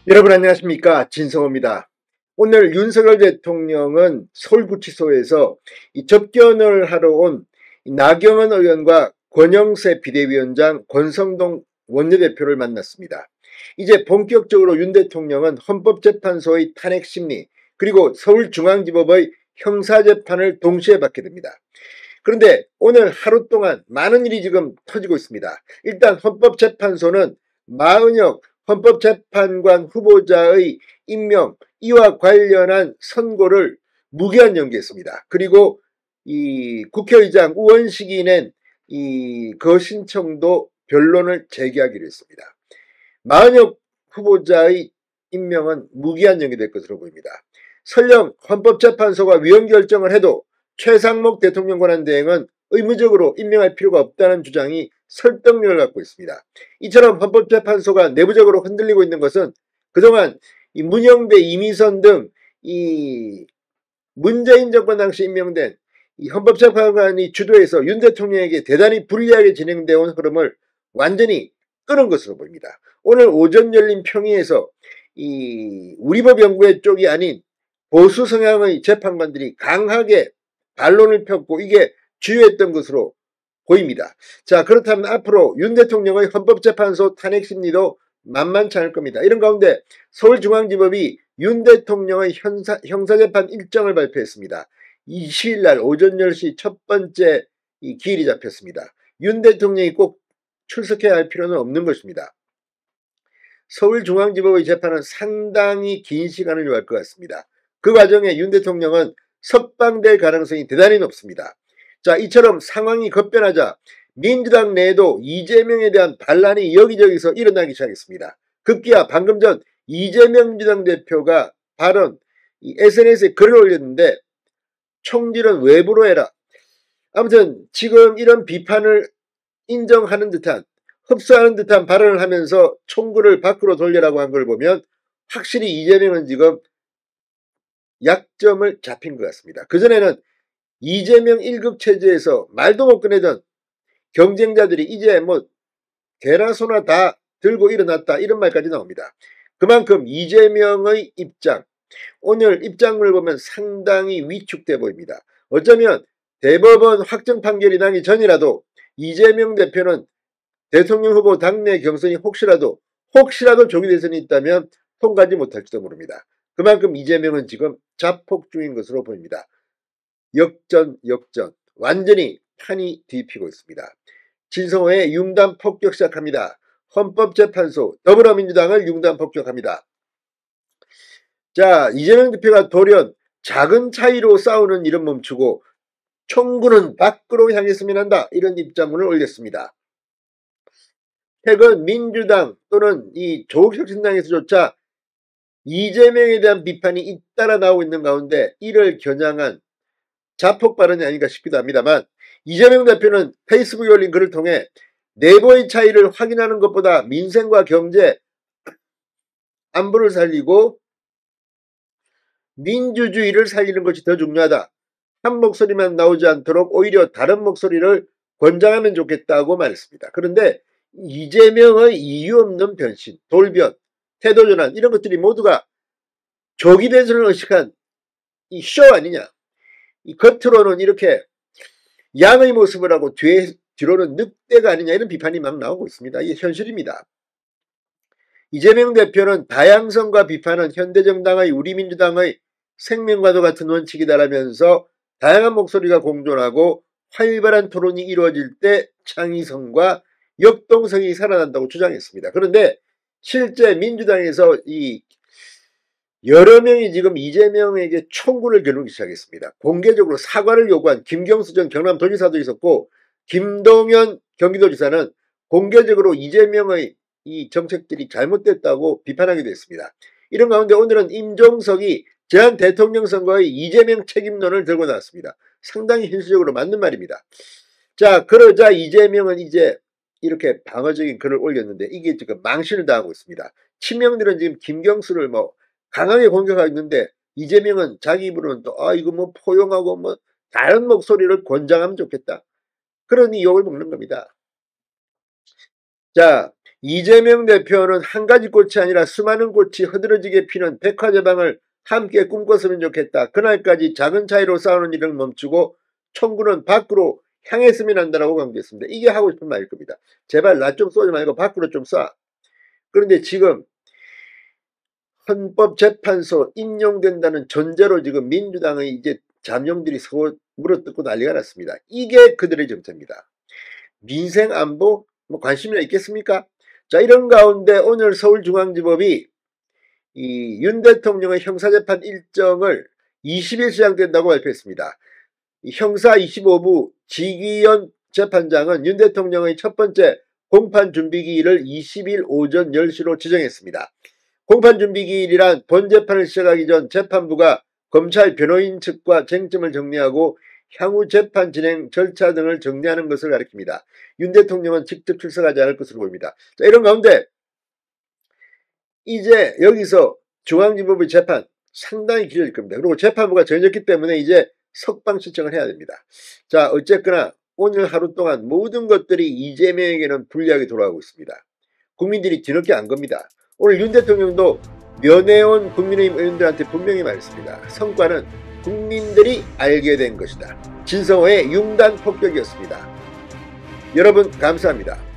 여러분 안녕하십니까, 진성호입니다. 오늘 윤석열 대통령은 서울구치소에서 이 접견을 하러 온 나경원 의원과 권영세 비대위원장, 권성동 원내대표를 만났습니다. 이제 본격적으로 윤 대통령은 헌법재판소의 탄핵 심리 그리고 서울중앙지법의 형사재판을 동시에 받게 됩니다. 그런데 오늘 하루 동안 많은 일이 지금 터지고 있습니다. 일단 헌법재판소는 마은혁 헌법재판관 후보자의 임명, 이와 관련한 선고를 무기한 연기했습니다. 그리고 이 국회의장 우원식이 낸 그 신청도 변론을 제기하기로 했습니다. 마은혁 후보자의 임명은 무기한 연기될 것으로 보입니다. 설령 헌법재판소가 위헌 결정을 해도 최상목 대통령 권한대행은 의무적으로 임명할 필요가 없다는 주장이 설득력을 갖고 있습니다. 이처럼 헌법재판소가 내부적으로 흔들리고 있는 것은 그동안 이 문영배, 이미선 등 이 문재인 정권 당시 임명된 이 헌법재판관이 주도해서 윤 대통령에게 대단히 불리하게 진행되어 온 흐름을 완전히 끊은 것으로 보입니다. 오늘 오전 열린 평의에서 이 우리법 연구회 쪽이 아닌 보수 성향의 재판관들이 강하게 반론을 폈고 이게 주요했던 것으로 보입니다. 자, 그렇다면 앞으로 윤 대통령의 헌법재판소 탄핵 심리도 만만치 않을 겁니다. 이런 가운데 서울중앙지법이 윤 대통령의 형사재판 일정을 발표했습니다. 20일 날 오전 10시 첫 번째 기일이 잡혔습니다. 윤 대통령이 꼭 출석해야 할 필요는 없는 것입니다. 서울중앙지법의 재판은 상당히 긴 시간을 요할 것 같습니다. 그 과정에 윤 대통령은 석방될 가능성이 대단히 높습니다. 자, 이처럼 상황이 급변하자 민주당 내에도 이재명에 대한 반란이 여기저기서 일어나기 시작했습니다. 급기야 방금 전 이재명 민주당 대표가 SNS에 글을 올렸는데 총질은 외부로 해라. 아무튼 지금 이런 비판을 인정하는 듯한, 흡수하는 듯한 발언을 하면서 총구를 밖으로 돌려라고 한 걸 보면 확실히 이재명은 지금 약점을 잡힌 것 같습니다. 그전에는 이재명 1급 체제에서 말도 못 꺼내던 경쟁자들이 이제 개나 소나 다 들고 일어났다, 이런 말까지 나옵니다. 그만큼 이재명의 입장, 오늘 입장을 보면 상당히 위축돼 보입니다. 어쩌면 대법원 확정 판결이 나기 전이라도 이재명 대표는 대통령 후보 당내 경선이 혹시라도 조기 대선이 있다면 통과하지 못할지도 모릅니다. 그만큼 이재명은 지금 자폭 중인 것으로 보입니다. 역전 완전히 판이 뒤피고 있습니다. 진성호의 융단 폭격 시작합니다. 헌법재판소 더불어민주당을 융단 폭격합니다. 자, 이재명 대표가 돌연 작은 차이로 싸우는 일은 멈추고 총구는 밖으로 향했으면 한다, 이런 입장문을 올렸습니다. 최근 민주당 또는 이 조국혁신당에서조차 이재명에 대한 비판이 잇따라 나오고 있는 가운데 이를 겨냥한 자폭 발언이 아닌가 싶기도 합니다만, 이재명 대표는 페이스북에 올린 글을 통해 내부의 차이를 확인하는 것보다 민생과 경제, 안보를 살리고 민주주의를 살리는 것이 더 중요하다. 한 목소리만 나오지 않도록 오히려 다른 목소리를 권장하면 좋겠다고 말했습니다. 그런데 이재명의 이유 없는 변신, 돌변, 태도전환, 이런 것들이 모두가 조기 대선을 의식한 이 쇼 아니냐. 이 겉으로는 이렇게 양의 모습을 하고 뒤로는 늑대가 아니냐, 이런 비판이 막 나오고 있습니다. 이게 현실입니다. 이재명 대표는 다양성과 비판은 현대정당의 우리민주당의 생명과도 같은 원칙이다라면서 다양한 목소리가 공존하고 활발한 토론이 이루어질 때 창의성과 역동성이 살아난다고 주장했습니다. 그런데 실제 민주당에서 여러 명이 지금 이재명에게 총구를 겨누기 시작했습니다. 공개적으로 사과를 요구한 김경수 전 경남도지사도 있었고, 김동연 경기도지사는 공개적으로 이재명의 이 정책들이 잘못됐다고 비판하기도 했습니다. 이런 가운데 오늘은 임종석이 제한 대통령 선거의 이재명 책임론을 들고 나왔습니다. 상당히 현실적으로 맞는 말입니다. 자, 그러자 이재명은 이제 이렇게 방어적인 글을 올렸는데 이게 지금 망신을 당하고 있습니다. 친명들은 지금 김경수를 강하게 공격하고 있는데, 이재명은 자기 입으로는 또 이거 포용하고 다른 목소리를 권장하면 좋겠다, 그런 욕을 먹는 겁니다. 자, 이재명 대표는 한 가지 꽃이 아니라 수많은 꽃이 흐드러지게 피는 백화제방을 함께 꿈꿨으면 좋겠다. 그날까지 작은 차이로 싸우는 일을 멈추고 총구는 밖으로 향했으면 한다라고 강조했습니다. 이게 하고 싶은 말일 겁니다. 제발 나 좀 쏘지 말고 밖으로 좀 쏴. 그런데 지금 헌법재판소 인용된다는 전제로 지금 민주당의 이제 잠룡들이 서로 물어뜯고 난리가 났습니다. 이게 그들의 정체입니다. 민생 안보 뭐 관심이나 있겠습니까? 자, 이런 가운데 오늘 서울중앙지법이 이 윤 대통령의 형사재판 일정을 20일 시작된다고 발표했습니다. 형사 25부 지기현 재판장은 윤 대통령의 첫 번째 공판준비기일을 20일 오전 10시로 지정했습니다. 공판준비기일이란 본재판을 시작하기 전 재판부가 검찰 변호인 측과 쟁점을 정리하고 향후 재판 진행 절차 등을 정리하는 것을 가리킵니다. 윤 대통령은 직접 출석하지 않을 것으로 보입니다. 자, 이런 가운데 이제 여기서 중앙지법의 재판 상당히 길어질 겁니다. 그리고 재판부가 정해졌기 때문에 이제 석방 신청을 해야 됩니다. 자, 어쨌거나 오늘 하루 동안 모든 것들이 이재명에게는 불리하게 돌아가고 있습니다. 국민들이 뒤늦게 안 겁니다. 오늘 윤 대통령도 면회온 국민의힘 의원들한테 분명히 말했습니다. 성과는 국민들이 알게 된 것이다. 진성호의 융단 폭격이었습니다. 여러분 감사합니다.